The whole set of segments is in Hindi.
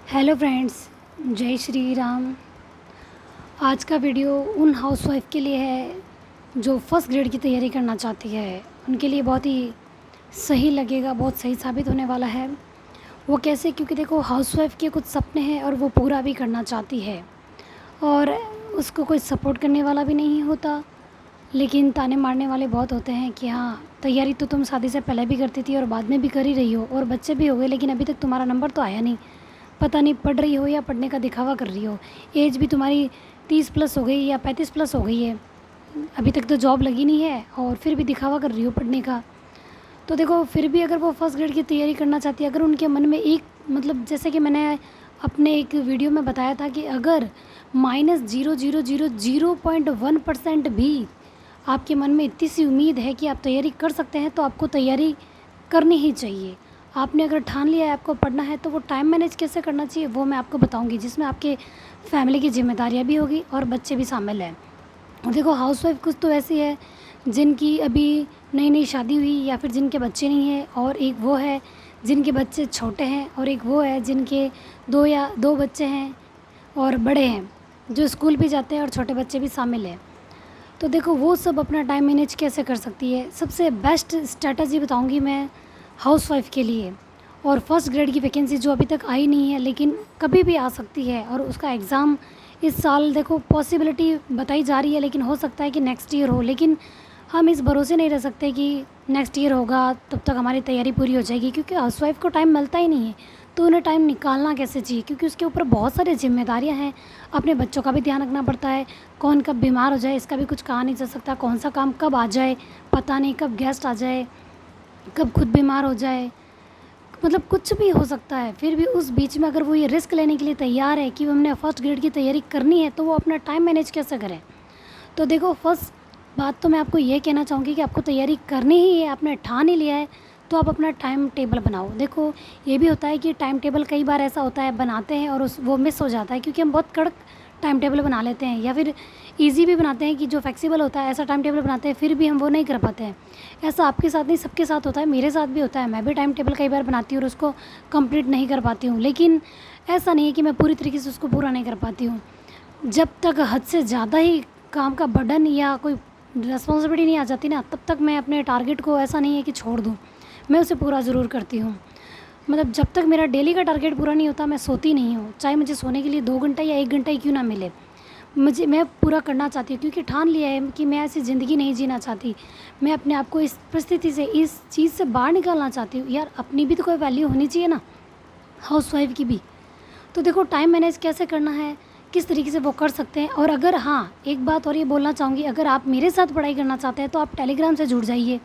हेलो फ्रेंड्स, जय श्री राम। आज का वीडियो उन हाउसवाइफ के लिए है जो फर्स्ट ग्रेड की तैयारी करना चाहती है। उनके लिए बहुत ही सही लगेगा, बहुत सही साबित होने वाला है। वो कैसे? क्योंकि देखो, हाउसवाइफ के कुछ सपने हैं और वो पूरा भी करना चाहती है और उसको कोई सपोर्ट करने वाला भी नहीं होता, लेकिन ताने मारने वाले बहुत होते हैं कि हाँ, तैयारी तो तुम शादी से पहले भी करती थी और बाद में भी कर ही रही हो और बच्चे भी हो गए, लेकिन अभी तक तुम्हारा नंबर तो आया नहीं। पता नहीं पढ़ रही हो या पढ़ने का दिखावा कर रही हो। एज भी तुम्हारी 30 प्लस हो गई या 35 प्लस हो गई है, अभी तक तो जॉब लगी नहीं है और फिर भी दिखावा कर रही हो पढ़ने का। तो देखो, फिर भी अगर वो फर्स्ट ग्रेड की तैयारी करना चाहती है, अगर उनके मन में एक जैसे कि मैंने अपने एक वीडियो में बताया था कि अगर -0.00001% भी आपके मन में इतनी सी उम्मीद है कि आप तैयारी कर सकते हैं, तो आपको तैयारी करनी ही चाहिए। आपने अगर ठान लिया है आपको पढ़ना है, तो वो टाइम मैनेज कैसे करना चाहिए वो मैं आपको बताऊंगी, जिसमें आपके फैमिली की जिम्मेदारियां भी होगी और बच्चे भी शामिल हैं। और देखो, हाउसवाइफ कुछ तो ऐसी है जिनकी अभी नई नई शादी हुई या फिर जिनके बच्चे नहीं हैं, और एक वो है जिनके बच्चे छोटे हैं, और एक वो है जिनके दो बच्चे हैं और बड़े हैं, जो स्कूल भी जाते हैं और छोटे बच्चे भी शामिल हैं। तो देखो, वो सब अपना टाइम मैनेज कैसे कर सकती है। सबसे बेस्ट स्ट्रैटेजी बताऊंगी मैं हाउसवाइफ के लिए। और फर्स्ट ग्रेड की वैकेंसी जो अभी तक आई नहीं है, लेकिन कभी भी आ सकती है, और उसका एग्ज़ाम इस साल देखो पॉसिबिलिटी बताई जा रही है, लेकिन हो सकता है कि नेक्स्ट ईयर हो। लेकिन हम इस भरोसे नहीं रह सकते कि नेक्स्ट ईयर होगा तब तक हमारी तैयारी पूरी हो जाएगी, क्योंकि हाउसवाइफ को टाइम मिलता ही नहीं है। तो उन्हें टाइम निकालना कैसे चाहिए, क्योंकि उसके ऊपर बहुत सारी जिम्मेदारियां हैं। अपने बच्चों का भी ध्यान रखना पड़ता है, कौन कब बीमार हो जाए इसका भी कुछ कहा नहीं जा सकता, कौन सा काम कब आ जाए पता नहीं, कब गेस्ट आ जाए, कब खुद बीमार हो जाए, मतलब कुछ भी हो सकता है। फिर भी उस बीच में अगर वो ये रिस्क लेने के लिए तैयार है कि हमने फर्स्ट ग्रेड की तैयारी करनी है, तो वो अपना टाइम मैनेज कैसे करें। तो देखो, फर्स्ट बात तो मैं आपको ये कहना चाहूँगी कि आपको तैयारी करनी ही है, आपने ठान ही लिया है, तो आप अपना टाइम टेबल बनाओ। देखो, ये भी होता है कि टाइम टेबल कई बार ऐसा होता है बनाते हैं और वो मिस हो जाता है, क्योंकि हम बहुत कड़क टाइम टेबल बना लेते हैं, या फिर इजी भी बनाते हैं कि जो फ्लेक्सिबल होता है ऐसा टाइम टेबल बनाते हैं, फिर भी हम वो नहीं कर पाते हैं। ऐसा आपके साथ नहीं, सबके साथ होता है, मेरे साथ भी होता है। मैं भी टाइम टेबल कई बार बनाती हूँ और उसको कंप्लीट नहीं कर पाती हूँ, लेकिन ऐसा नहीं है कि मैं पूरी तरीके से उसको पूरा नहीं कर पाती हूँ। जब तक हद से ज़्यादा ही काम का बर्डन या कोई रिस्पॉन्सिबिलिटी नहीं आ जाती ना, तब तक मैं अपने टारगेट को ऐसा नहीं है कि छोड़ दूँ, मैं उसे पूरा ज़रूर करती हूँ। मतलब जब तक मेरा डेली का टारगेट पूरा नहीं होता, मैं सोती नहीं हूँ, चाहे मुझे सोने के लिए 2 घंटा या 1 घंटा ही क्यों ना मिले, मैं पूरा करना चाहती हूँ, क्योंकि ठान लिया है कि मैं ऐसी ज़िंदगी नहीं जीना चाहती। मैं अपने आप को इस परिस्थिति से, इस चीज़ से बाहर निकालना चाहती हूँ। यार, अपनी भी तो कोई वैल्यू होनी चाहिए ना, हाउसवाइफ की भी। तो देखो, टाइम मैनेज कैसे करना है, किस तरीके से वो कर सकते हैं। और अगर हाँ, एक बात और ये बोलना चाहूँगी, अगर आप मेरे साथ पढ़ाई करना चाहते हैं तो आप टेलीग्राम से जुड़ जाइए।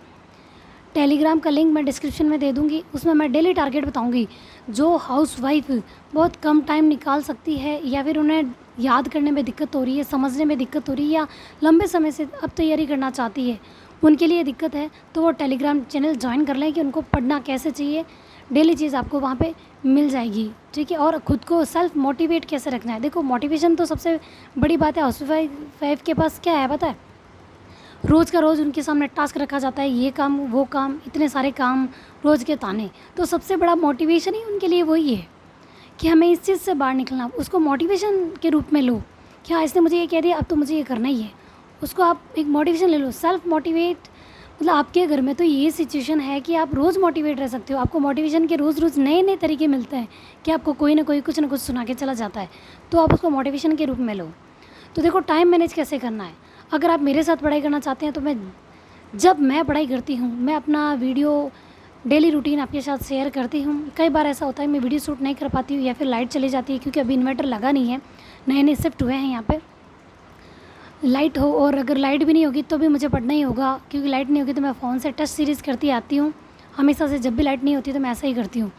टेलीग्राम का लिंक मैं डिस्क्रिप्शन में दे दूँगी। उसमें मैं डेली टारगेट बताऊँगी, जो हाउसवाइफ बहुत कम टाइम निकाल सकती है, या फिर उन्हें याद करने में दिक्कत हो रही है, समझने में दिक्कत हो रही है, या लंबे समय से अब तैयारी करना चाहती है, उनके लिए दिक्कत है, तो वो टेलीग्राम चैनल ज्वाइन कर लें कि उनको पढ़ना कैसे चाहिए। डेली चीज़ आपको वहाँ पे मिल जाएगी, ठीक है। और ख़ुद को सेल्फ मोटिवेट कैसे रखना है। देखो, मोटिवेशन तो सबसे बड़ी बात है। हाउसवाइफ के पास क्या है पता है, रोज़ का रोज़ उनके सामने टास्क रखा जाता है, ये काम वो काम, इतने सारे काम, रोज़ के ताने। तो सबसे बड़ा मोटिवेशन ही उनके लिए वही है कि हमें इस चीज़ से बाहर निकलना। उसको मोटिवेशन के रूप में लो कि हाँ, इसने मुझे ये कह दिया, अब तो मुझे ये करना ही है। उसको आप एक मोटिवेशन ले लो, सेल्फ मोटिवेट। मतलब आपके घर में तो ये सिचुएशन है कि आप रोज़ मोटिवेट रह सकते हो। आपको मोटिवेशन के रोज़ रोज़ नए नए तरीके मिलते हैं कि आपको कोई ना कोई कुछ ना कुछ सुना के चला जाता है, तो आप उसको मोटिवेशन के रूप में लो। तो देखो, टाइम मैनेज कैसे करना है। अगर आप मेरे साथ पढ़ाई करना चाहते हैं, तो जब मैं पढ़ाई करती हूँ, मैं अपना वीडियो डेली रूटीन आपके साथ शेयर करती हूँ। कई बार ऐसा होता है मैं वीडियो शूट नहीं कर पाती हूँ, या फिर लाइट चली जाती है, क्योंकि अभी इन्वर्टर लगा नहीं है, नए नए शिफ्ट हुए हैं यहाँ पे। लाइट हो, और अगर लाइट भी नहीं होगी तो भी मुझे पढ़ना ही होगा, क्योंकि लाइट नहीं होगी तो मैं फ़ोन से टेस्ट सीरीज़ करती आती हूँ हमेशा से। जब भी लाइट नहीं होती तो मैं ऐसा ही करती हूँ।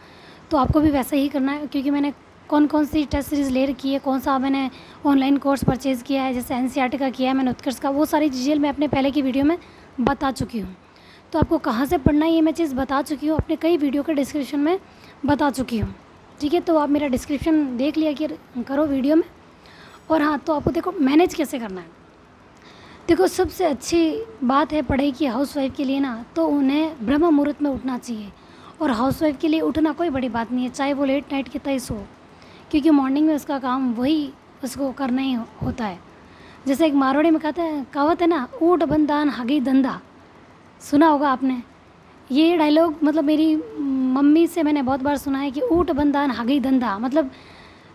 तो आपको भी वैसा ही करना है, क्योंकि मैंने कौन कौन सी टेस्ट सीरीज़ ले रखी है, कौन सा मैंने ऑनलाइन कोर्स परचेज़ किया है, जैसे एनसीईआरटी का किया है मैंने, उत्कर्ष का, वो सारी चीज़ें मैं अपने पहले की वीडियो में बता चुकी हूँ। तो आपको कहाँ से पढ़ना है ये मैं चीज़ बता चुकी हूँ, अपने कई वीडियो के डिस्क्रिप्शन में बता चुकी हूँ, ठीक है। तो आप मेरा डिस्क्रिप्शन देख लिया कि करो वीडियो में। और हाँ, तो आपको देखो मैनेज कैसे करना है। देखो, सबसे अच्छी बात है पढ़ाई की हाउसवाइफ के लिए ना, तो उन्हें ब्रह्म मुहूर्त में उठना चाहिए। और हाउसवाइफ के लिए उठना कोई बड़ी बात नहीं है, चाहे वो लेट नाइट कितना ही सो, क्योंकि मॉर्निंग में उसका काम वही उसको करना ही होता है। जैसे एक मारवाड़ी में कहते हैं, कहावत है ना, ऊट बंदान हगी धंधा, सुना होगा आपने। ये डायलॉग मतलब मेरी मम्मी से मैंने बहुत बार सुना है कि ऊट बंदान हगी धंधा, मतलब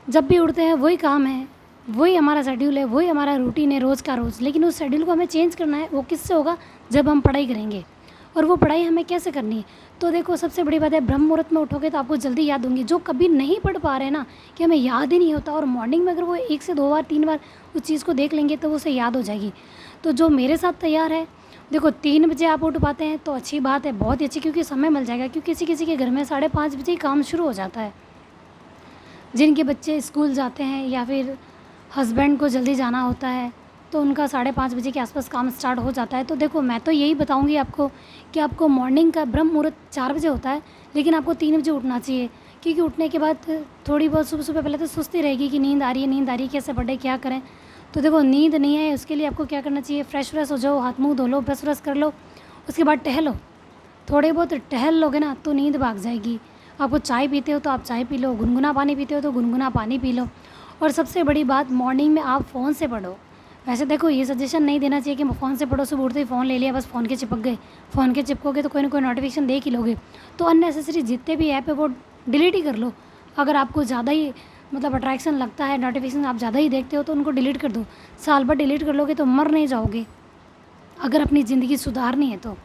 जब भी उठते हैं वही काम है, वही हमारा शेड्यूल है, वही हमारा रूटीन है रोज़ का रोज़। लेकिन उस शेड्यूल को हमें चेंज करना है, वो किससे होगा, जब हम पढ़ाई करेंगे। और वो पढ़ाई हमें कैसे करनी है, तो देखो सबसे बड़ी बात है, ब्रह्म मुहूर्त में उठोगे तो आपको जल्दी याद होंगी। जो कभी नहीं पढ़ पा रहे ना, कि हमें याद ही नहीं होता, और मॉर्निंग में अगर वो 1 से 2 बार 3 बार उस चीज़ को देख लेंगे तो वो उसे याद हो जाएगी। तो जो मेरे साथ तैयार है, देखो 3 बजे आप उठ पाते हैं तो अच्छी बात है, बहुत ही अच्छी, क्योंकि समय मिल जाएगा। क्योंकि किसी किसी के घर में 5:30 बजे ही काम शुरू हो जाता है। जिनके बच्चे स्कूल जाते हैं या फिर हस्बैंड को जल्दी जाना होता है, तो उनका 5:30 बजे के आसपास काम स्टार्ट हो जाता है। तो देखो मैं तो यही बताऊंगी आपको कि आपको मॉर्निंग का ब्रह्म मुहूर्त 4 बजे होता है, लेकिन आपको 3 बजे उठना चाहिए। क्योंकि उठने के बाद थोड़ी बहुत सुबह सुबह पहले तो सुस्ती रहेगी कि नींद आ रही है, नींद आ रही है, कैसे पढ़े, क्या करें। तो देखो नींद नहीं आए उसके लिए आपको क्या करना चाहिए, फ्रेश व्रेश हो जाओ, हाथ मुँह धो लो, ब्रश व्रश कर लो, उसके बाद टहलो। थोड़े बहुत टहल लोगे ना तो नींद भाग जाएगी। आपको चाय पीते हो तो आप चाय पी लो, गुनगुना पानी पीते हो तो गुनगुना पानी पी लो। और सबसे बड़ी बात, मॉर्निंग में आप फ़ोन से पढ़ो। वैसे देखो ये सजेशन नहीं देना चाहिए कि फ़ोन से पढ़ो, सुबह उठते ही फ़ोन ले लिया, बस फ़ोन के चिपक गए। फ़ोन के चिपकोगे तो कोई ना कोई नोटिफिकेशन देख ही लोगे। तो अननेसेसरी जितने भी ऐप है वो डिलीट ही कर लो। अगर आपको ज़्यादा ही मतलब अट्रैक्शन लगता है, नोटिफिकेशन आप ज़्यादा ही देखते हो, तो उनको डिलीट कर दो। साल भर डिलीट कर लोगे तो मर नहीं जाओगे, अगर अपनी ज़िंदगी सुधारनी है तो।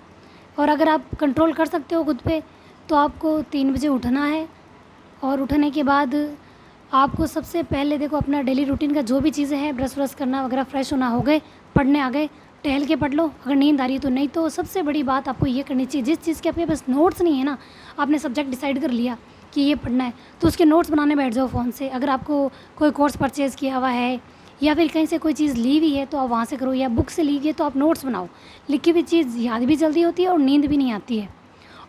और अगर आप कंट्रोल कर सकते हो खुद पे, तो आपको 3 बजे उठना है। और उठने के बाद आपको सबसे पहले देखो अपना डेली रूटीन का जो भी चीज़ें हैं, ब्रश व्रश करना वगैरह, फ्रेश होना हो गए, पढ़ने आ गए, टहल के पढ़ लो अगर नींद आ रही है तो। नहीं तो सबसे बड़ी बात आपको ये करनी चाहिए, जिस चीज़ के आपके पास नोट्स नहीं है ना, आपने सब्जेक्ट डिसाइड कर लिया कि ये पढ़ना है, तो उसके नोट्स बनाने बैठ जाओ फ़ोन से। अगर आपको कोई कोर्स परचेज़ किया हुआ है या फिर कहीं से कोई चीज़ ली हुई है तो आप वहाँ से करो, या बुक से ली गई तो आप नोट्स बनाओ। लिखी हुई चीज़ याद भी जल्दी होती है और नींद भी नहीं आती है।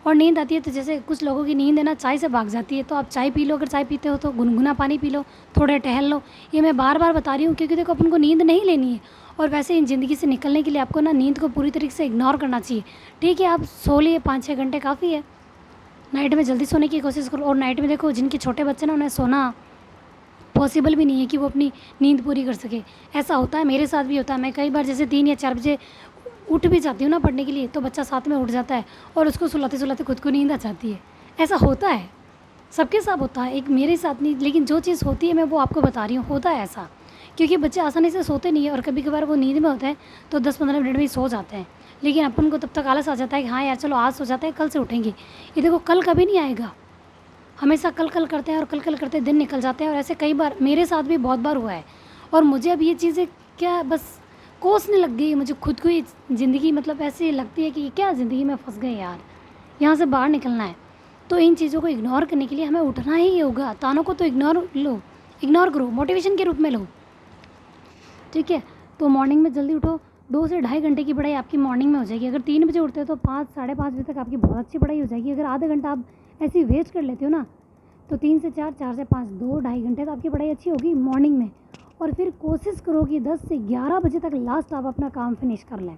और नींद आती है तो जैसे कुछ लोगों की नींद है ना चाय से भाग जाती है, तो आप चाय पी लो, अगर चाय पीते हो तो गुनगुना पानी पी लो, थोड़े टहल लो। ये मैं बार बार बता रही हूँ क्योंकि देखो अपन को नींद नहीं लेनी है। और वैसे इन ज़िंदगी से निकलने के लिए आपको ना नींद को पूरी तरीके से इग्नोर करना चाहिए। ठीक है, आप सो लिए 5-6 घंटे काफ़ी है, नाइट में जल्दी सोने की कोशिश करो। और नाइट में देखो जिनके छोटे बच्चे ना, उन्हें सोना पॉसिबल भी नहीं है कि वो अपनी नींद पूरी कर सके। ऐसा होता है, मेरे साथ भी होता है। मैं कई बार जैसे 3 या 4 बजे उठ भी जाती हूँ ना पढ़ने के लिए, तो बच्चा साथ में उठ जाता है और उसको सुलाते सुलाते खुद को नींद आ जाती है। ऐसा होता है, सबके साथ होता है, एक मेरे साथ नहीं। लेकिन जो चीज़ होती है मैं वो आपको बता रही हूँ, होता है ऐसा। क्योंकि बच्चे आसानी से सोते नहीं है, और कभी कभार वो नींद में होते हैं तो 10-15 मिनट में ही सो जाते हैं। लेकिन अपन को तब तक आलस आ जाता है कि हाँ यार चलो आज सो जाते हैं, कल से उठेंगे। ये देखो कल कभी नहीं आएगा, हमेशा कल कल करते हैं और कल कल करते दिन निकल जाते हैं। और ऐसे कई बार मेरे साथ भी बहुत बार हुआ है। और मुझे अब ये चीज़ें क्या बस कोसने लग गई, मुझे खुद को ही ज़िंदगी मतलब ऐसी लगती है कि क्या ज़िंदगी में फंस गए यार, यहाँ से बाहर निकलना है। तो इन चीज़ों को इग्नोर करने के लिए हमें उठना ही होगा। तानों को तो इग्नोर करो, मोटिवेशन के रूप में लो। ठीक है, तो मॉर्निंग में जल्दी उठो, 2 से ढाई घंटे की पढ़ाई आपकी मॉर्निंग में हो जाएगी। अगर 3 बजे उठते हो तो 5-5:30 बजे तक आपकी बहुत अच्छी पढ़ाई हो जाएगी। अगर आधा घंटा आप ऐसे ही वेस्ट कर लेते हो ना, तो 3 से 4, 4 से 5, 2-2.5 घंटे तो आपकी पढ़ाई अच्छी होगी मॉर्निंग में। और फिर कोशिश करो कि 10 से 11 बजे तक लास्ट आप अपना काम फिनिश कर लें।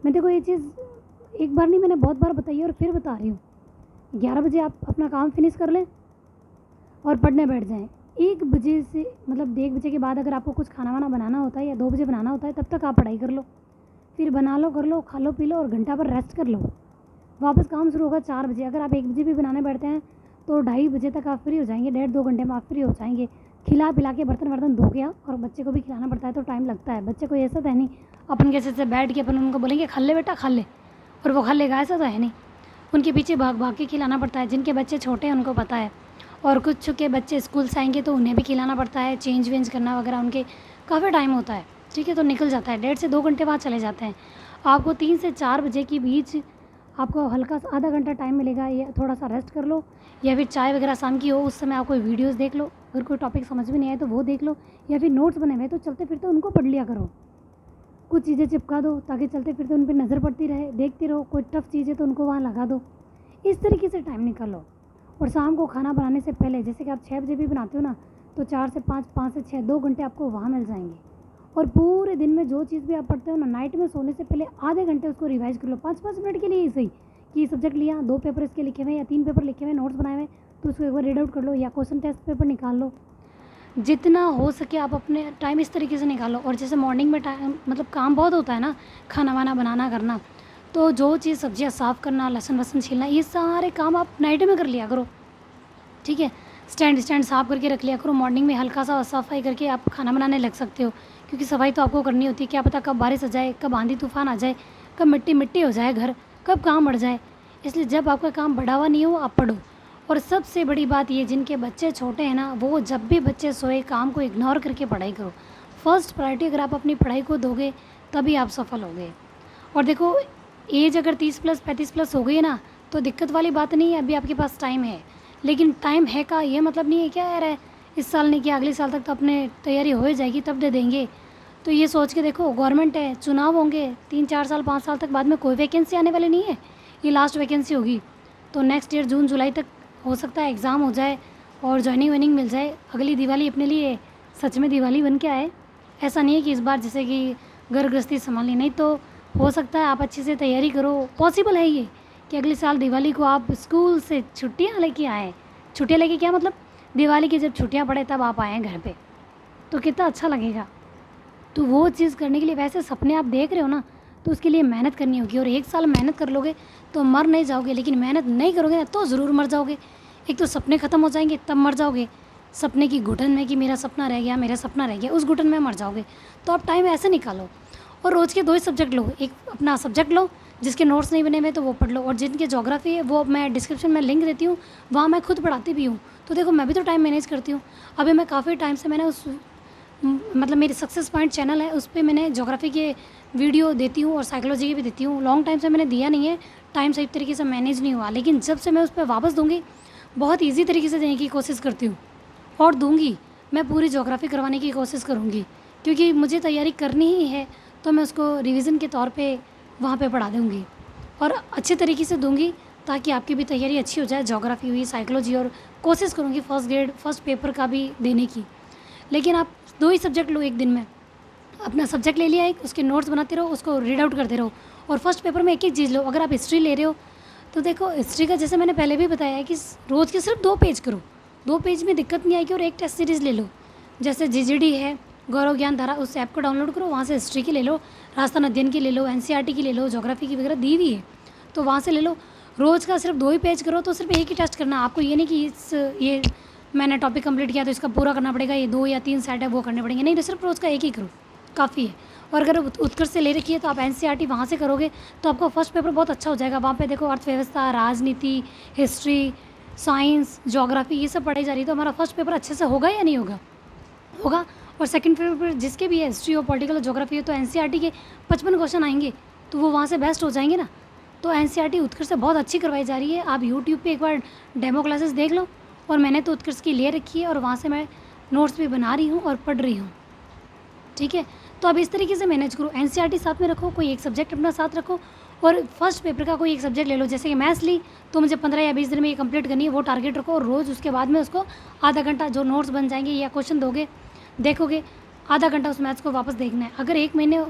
मैं देखो ये चीज़ एक बार नहीं, मैंने बहुत बार बताई है और फिर बता रही हूँ। 11 बजे आप अपना काम फिनिश कर लें और पढ़ने बैठ जाएं। 1 बजे से मतलब 1 बजे के बाद अगर आपको कुछ खाना वाना बनाना होता है या 2 बजे बनाना होता है, तब तक आप पढ़ाई कर लो। फिर बना लो, कर लो, खा लो, पी लो और घंटा भर रेस्ट कर लो। वापस काम शुरू होगा 4 बजे। अगर आप 1 बजे भी बनाने बैठते हैं तो 2:30 बजे तक आप फ्री हो जाएंगे, 1.5-2 घंटे में आप फ्री हो जाएंगे। खिला पिला के बर्तन वर्तन धो के, और बच्चे को भी खिलाना पड़ता है तो टाइम लगता है। बच्चे को ऐसा तो है नहीं अपन कैसे से बैठ के अपन उनको बोलेंगे खा ले बेटा खा ले, और वो खा लेगा, ऐसा तो है नहीं। उनके पीछे भाग भाग के खिलाना पड़ता है। जिनके बच्चे छोटे हैं उनको पता है। और कुछ के बच्चे स्कूल से आएंगे तो उन्हें भी खिलाना पड़ता है, चेंज वेंज करना वगैरह, उनके काफ़ी टाइम होता है। ठीक है, तो निकल जाता है, 1.5 से 2 घंटे बाद चले जाते हैं। आपको 3 से 4 बजे के बीच आपको हल्का सा आधा घंटा टाइम मिलेगा, या थोड़ा सा रेस्ट कर लो, या फिर चाय वगैरह शाम की हो उस समय आप कोई वीडियोस देख लो। अगर कोई टॉपिक समझ में नहीं आए तो वो देख लो, या फिर नोट्स बने हुए तो चलते फिरते उनको पढ़ लिया करो। कुछ चीज़ें चिपका दो ताकि चलते फिरते उन पर नज़र पड़ती रहे, देखते रहो। कोई टफ़ चीज़ है तो उनको वहाँ लगा दो। इस तरीके से टाइम निकालो। और शाम को खाना बनाने से पहले, जैसे कि आप 6 बजे भी बनाते हो ना, तो 4 से 5, 5 से 6, 2 घंटे आपको वहाँ मिल जाएंगे। और पूरे दिन में जो चीज़ भी आप पढ़ते हो ना, नाइट में सोने से पहले आधे घंटे उसको रिवाइज कर लो, 5-5 मिनट के लिए ही सही। कि सब्जेक्ट लिया, 2 पेपर इसके लिखे हुए या 3 पेपर लिखे हुए, नोट्स बनाए हुए, तो उसको एक बार रीड आउट कर लो या क्वेश्चन टेस्ट पेपर निकाल लो। जितना हो सके आप अपने टाइम इस तरीके से निकालो। और जैसे मॉर्निंग में टाइम मतलब काम बहुत होता है ना, खाना वाना बनाना करना, तो जो चीज़ सब्जियां साफ़ करना, लहसुन वसन छीलना, ये सारे काम आप नाइट में कर लिया करो, ठीक है। स्टैंड साफ़ करके रख लिया करो, मॉर्निंग में हल्का सा सफाई करके आप खाना बनाने लग सकते हो, क्योंकि सफाई तो आपको करनी होती है। क्या पता कब बारिश आ जाए, कब आंधी तूफान आ जाए, कब मिट्टी मिट्टी हो जाए घर, कब काम बढ़ जाए। इसलिए जब आपका काम बढ़ा हुआ नहीं हो आप पढ़ो। और सबसे बड़ी बात ये, जिनके बच्चे छोटे हैं ना, वो जब भी बच्चे सोए काम को इग्नोर करके पढ़ाई करो। फर्स्ट प्रायोरिटी अगर आप अपनी पढ़ाई को दोगे तभी आप सफल होगे। और देखो, एज अगर 30+ 35+ हो गई है ना, तो दिक्कत वाली बात नहीं है, अभी आपके पास टाइम है। लेकिन टाइम है का ये मतलब नहीं है क्या यार है इस साल नहीं किया अगले साल तक तो अपने तैयारी हो जाएगी तब दे देंगे। तो ये सोच के देखो, गवर्नमेंट है, चुनाव होंगे 3-4 साल 5 साल तक, बाद में कोई वैकेंसी आने वाली नहीं है, ये लास्ट वैकेंसी होगी। तो नेक्स्ट ईयर जून जुलाई तक हो सकता है एग्ज़ाम हो जाए और ज्वाइनिंग वाइनिंग मिल जाए, अगली दिवाली अपने लिए सच में दिवाली बन के आए। ऐसा नहीं है कि इस बार जैसे कि घर गृहस्थी संभालनी, नहीं तो हो सकता है आप अच्छे से तैयारी करो, पॉसिबल है ये कि अगले साल दिवाली को आप स्कूल से छुट्टियाँ लेके आएँ। छुट्टियाँ लेके क्या मतलब, दिवाली की जब छुट्टियाँ पड़े तब आप आएँ घर पे, तो कितना अच्छा लगेगा। तो वो चीज़ करने के लिए, वैसे सपने आप देख रहे हो ना, तो उसके लिए मेहनत करनी होगी। और 1 साल मेहनत कर लोगे तो मर नहीं जाओगे, लेकिन मेहनत नहीं करोगे ना तो ज़रूर मर जाओगे। एक तो सपने ख़त्म हो जाएंगे तब मर जाओगे, सपने की घुटन में कि मेरा सपना रह गया, मेरा सपना रह गया, उस घुटन में मर जाओगे। तो आप टाइम ऐसे निकालो और रोज़ के 2 ही सब्जेक्ट लो। एक अपना सब्जेक्ट लो जिसके नोट्स नहीं बने हुए तो वो पढ़ लो, और जिनके ज्योग्राफी है वो मैं डिस्क्रिप्शन में लिंक देती हूँ, वहाँ मैं खुद पढ़ाती भी हूँ। तो देखो, मैं भी तो टाइम मैनेज करती हूँ। अभी मैं काफ़ी टाइम से मैंने मतलब मेरी सक्सेस पॉइंट चैनल है, उस पर मैंने ज्योग्राफी के वीडियो देती हूँ और साइकोलॉजी के भी देती हूँ। लॉन्ग टाइम से मैंने दिया नहीं है, टाइम सही तरीके से मैनेज नहीं हुआ, लेकिन जब से मैं उस पर वापस दूँगी, बहुत ईजी तरीके से देने की कोशिश करती हूँ और दूँगी। मैं पूरी ज्योग्राफी करवाने की कोशिश करूँगी, क्योंकि मुझे तैयारी करनी ही है, तो मैं उसको रिवीजन के तौर पे वहाँ पे पढ़ा दूँगी और अच्छे तरीके से दूँगी, ताकि आपकी भी तैयारी अच्छी हो जाए। ज्योग्राफी हुई, साइकोलॉजी, और कोशिश करूँगी फर्स्ट ग्रेड फर्स्ट पेपर का भी देने की। लेकिन आप 2 ही सब्जेक्ट लो एक दिन में, अपना सब्जेक्ट ले लिया एक, उसके नोट्स बनाते रहो, उसको रीड आउट करते रहो, और फर्स्ट पेपर में एक एक चीज़ लो। अगर आप हिस्ट्री ले रहे हो तो देखो, हिस्ट्री का जैसे मैंने पहले भी बताया है कि रोज़ के सिर्फ 2 पेज करो, 2 पेज में दिक्कत नहीं आएगी। और एक टेस्ट सीरीज़ ले लो, जैसे जीजीडी है, गौरव ज्ञान धारा, उस ऐप को डाउनलोड करो, वहाँ से हिस्ट्री की ले लो, राजस्थान अध्ययन की ले लो, एनसीईआरटी की ले लो, ज्योग्राफी की वगैरह दी हुई है तो वहाँ से ले लो। रोज़ का सिर्फ 2 ही पेज करो, तो सिर्फ एक ही टेस्ट करना। आपको ये नहीं कि ये मैंने टॉपिक कंप्लीट किया तो इसका पूरा करना पड़ेगा, ये 2 या 3 सेट है वो करने पड़ेंगे, नहीं तो सिर्फ रोज़ का एक ही करो, काफ़ी है। और अगर उत्कर्ष से ले रखी है तो आप एनसीईआरटी वहाँ से करोगे तो आपका फर्स्ट पेपर बहुत अच्छा हो जाएगा। वहाँ पे देखो, अर्थव्यवस्था, राजनीति, हिस्ट्री, साइंस, ज्योग्राफी, ये सब पढ़ाई जा रही है, तो हमारा फर्स्ट पेपर अच्छे से होगा या नहीं होगा? होगा। और सेकंड पेपर जिसके भी है, हिस्ट्री हो, पॉलिटिकल, ज्योग्राफी हो, तो एनसीईआरटी के 55 क्वेश्चन आएंगे, तो वो वहाँ से बेस्ट हो जाएंगे ना। तो एनसीईआरटी उत्कर्ष से बहुत अच्छी करवाई जा रही है। आप यूट्यूब पे एक बार डेमो क्लासेस देख लो, और मैंने तो उत्कर्ष की ले रखी है और वहाँ से मैं नोट्स भी बना रही हूँ और पढ़ रही हूँ, ठीक है। तो अब इस तरीके से मैनेज करो, एनसीईआरटी साथ में रखो, कोई एक सब्जेक्ट अपना साथ रखो, और फर्स्ट पेपर का कोई एक सब्जेक्ट ले लो। जैसे कि मैथ्स ली तो मुझे 15 या 20 दिन में ये कंप्लीट करनी है, वो टारगेट रखो, और रोज़ उसके बाद में उसको आधा घंटा, जो नोट्स बन जाएंगे या क्वेश्चन दोगे देखोगे, आधा घंटा उस मैथ्स को वापस देखना है। अगर 1 महीने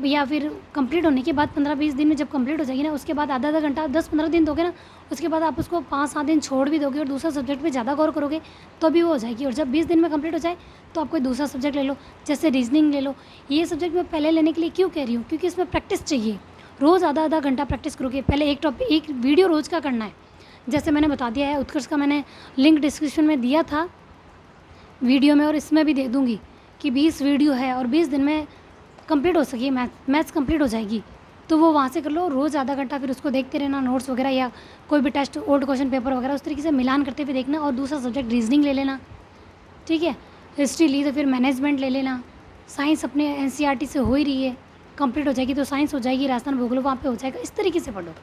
या फिर कंप्लीट होने के बाद 15-20 दिन में जब कंप्लीट हो जाएगी ना, उसके बाद आधा आधा घंटा 10-15 दिन दोगे ना, उसके बाद आप उसको 5-7 दिन छोड़ भी दोगे और दूसरा सब्जेक्ट पे ज़्यादा गौर करोगे तो भी वो हो जाएगी। और जब 20 दिन में कंप्लीट हो जाए तो आप कोई दूसरा सब्जेक्ट ले लो, जैसे रीजनिंग ले लो। ये सब्जेक्ट मैं पहले लेने के लिए क्यों कह रही हूँ, क्योंकि इसमें प्रैक्टिस चाहिए। रोज़ आधा आधा घंटा प्रैक्टिस करोगे, पहले एक वीडियो रोज़ का करना है। जैसे मैंने बता दिया है, उत्कर्ष का मैंने लिंक डिस्क्रिप्शन में दिया था वीडियो में, और इसमें भी दे दूँगी कि 20 वीडियो है और 20 दिन में कंप्लीट हो सके, मैथ्स कंप्लीट हो जाएगी। तो वो वहाँ से कर लो रोज़ आधा घंटा, फिर उसको देखते रहना, नोट्स वगैरह या कोई भी टेस्ट, ओल्ड क्वेश्चन पेपर वगैरह उस तरीके से मिलान करते हुए देखना। और दूसरा सब्जेक्ट रीजनिंग ले लेना, ठीक है। हिस्ट्री ली तो फिर मैनेजमेंट ले लेना। साइंस अपने एनसीईआरटी से हो ही रही है, कंप्लीट हो जाएगी तो साइंस हो जाएगी, राजस्थान भूगोल वहाँ पे हो जाएगा। इस तरीके से पढ़ो,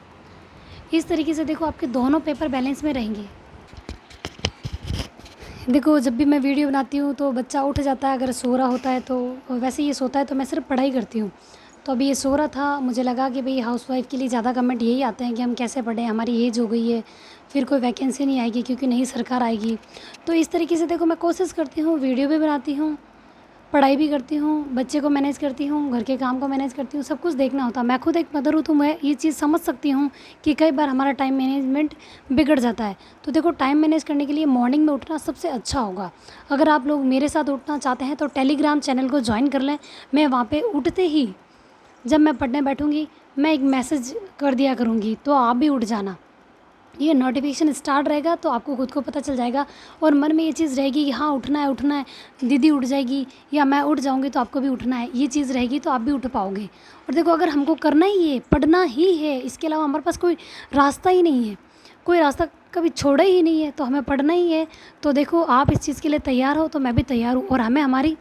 इस तरीके से देखो आपके दोनों पेपर बैलेंस में रहेंगे। देखो, जब भी मैं वीडियो बनाती हूँ तो बच्चा उठ जाता है, अगर सो रहा होता है तो, वैसे ये सोता है तो मैं सिर्फ पढ़ाई करती हूँ। तो अभी ये सो रहा था, मुझे लगा कि भाई हाउसवाइफ़ के लिए ज़्यादा कमेंट यही आते हैं कि हम कैसे पढ़ें, हमारी एज हो गई है, फिर कोई वैकेंसी नहीं आएगी क्योंकि नई सरकार आएगी। तो इस तरीके से देखो, मैं कोशिश करती हूँ, वीडियो भी बनाती हूँ पढ़ाई भी करती हूँ, बच्चे को मैनेज करती हूँ, घर के काम को मैनेज करती हूँ, सब कुछ देखना होता है। मैं खुद एक मदर हूँ तो मैं ये चीज़ समझ सकती हूँ कि कई बार हमारा टाइम मैनेजमेंट बिगड़ जाता है। तो देखो, टाइम मैनेज करने के लिए मॉर्निंग में उठना सबसे अच्छा होगा। अगर आप लोग मेरे साथ उठना चाहते हैं तो टेलीग्राम चैनल को ज्वाइन कर लें। मैं वहाँ पे उठते ही जब मैं पढ़ने बैठूँगी मैं एक मैसेज कर दिया करूँगी, तो आप भी उठ जाना। ये नोटिफिकेशन स्टार्ट रहेगा तो आपको खुद को पता चल जाएगा और मन में ये चीज़ रहेगी कि हाँ उठना है, दीदी उठ जाएगी या मैं उठ जाऊँगी तो आपको भी उठना है, ये चीज़ रहेगी तो आप भी उठ पाओगे। और देखो, अगर हमको करना ही है, पढ़ना ही है, इसके अलावा हमारे पास कोई रास्ता ही नहीं है, कोई रास्ता कभी छोड़ा ही नहीं है, तो हमें पढ़ना ही है। तो देखो, आप इस चीज़ के लिए तैयार हो तो मैं भी तैयार हूँ और हमें हमारी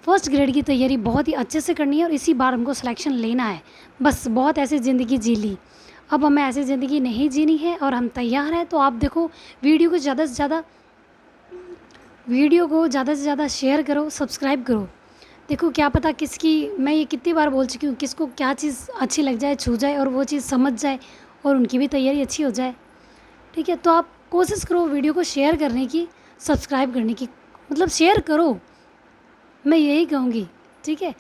फर्स्ट ग्रेड की तैयारी बहुत ही अच्छे से करनी है और इसी बार हमको सिलेक्शन लेना है। बस बहुत ऐसी ज़िंदगी जी ली, अब हमें ऐसी ज़िंदगी नहीं जीनी है और हम तैयार हैं। तो आप देखो, वीडियो को ज़्यादा से ज़्यादा शेयर करो, सब्सक्राइब करो। देखो, क्या पता किसकी, मैं ये कितनी बार बोल चुकी हूँ, किसको क्या चीज़ अच्छी लग जाए, छू जाए और वो चीज़ समझ जाए और उनकी भी तैयारी अच्छी हो जाए। ठीक है, तो आप कोशिश करो वीडियो को शेयर करने की, सब्सक्राइब करने की, मतलब शेयर करो, मैं यही कहूँगी। ठीक है,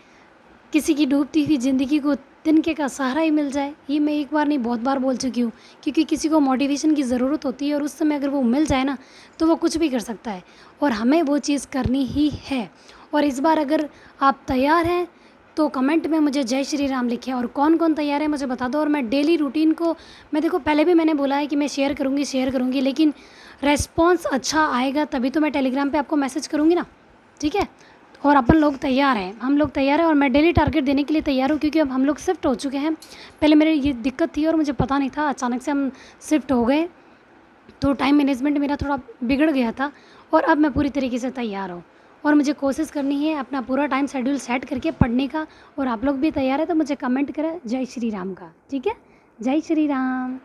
किसी की डूबती हुई ज़िंदगी को तिनके का सहारा ही मिल जाए, ये मैं एक बार नहीं बहुत बार बोल चुकी हूँ। क्योंकि किसी को मोटिवेशन की ज़रूरत होती है और उस समय अगर वो मिल जाए ना तो वो कुछ भी कर सकता है और हमें वो चीज़ करनी ही है। और इस बार अगर आप तैयार हैं तो कमेंट में मुझे जय श्री राम लिखें और कौन कौन तैयार है मुझे बता दो। और मैं डेली रूटीन को, मैं देखो पहले भी मैंने बोला है कि मैं शेयर करूँगी, लेकिन रेस्पॉन्स अच्छा आएगा तभी तो मैं टेलीग्राम पे आपको मैसेज करूँगी ना। ठीक है, और अपन लोग तैयार हैं, हम लोग तैयार हैं और मैं डेली टारगेट देने के लिए तैयार हूँ। क्योंकि अब हम लोग शिफ्ट हो चुके हैं, पहले मेरे ये दिक्कत थी और मुझे पता नहीं था, अचानक से हम शिफ्ट हो गए तो टाइम मैनेजमेंट मेरा थोड़ा बिगड़ गया था और अब मैं पूरी तरीके से तैयार हूँ और मुझे कोशिश करनी है अपना पूरा टाइम शेड्यूल सेट करके पढ़ने का। और आप लोग भी तैयार है तो मुझे कमेंट करें जय श्री राम का। ठीक है, जय श्री राम।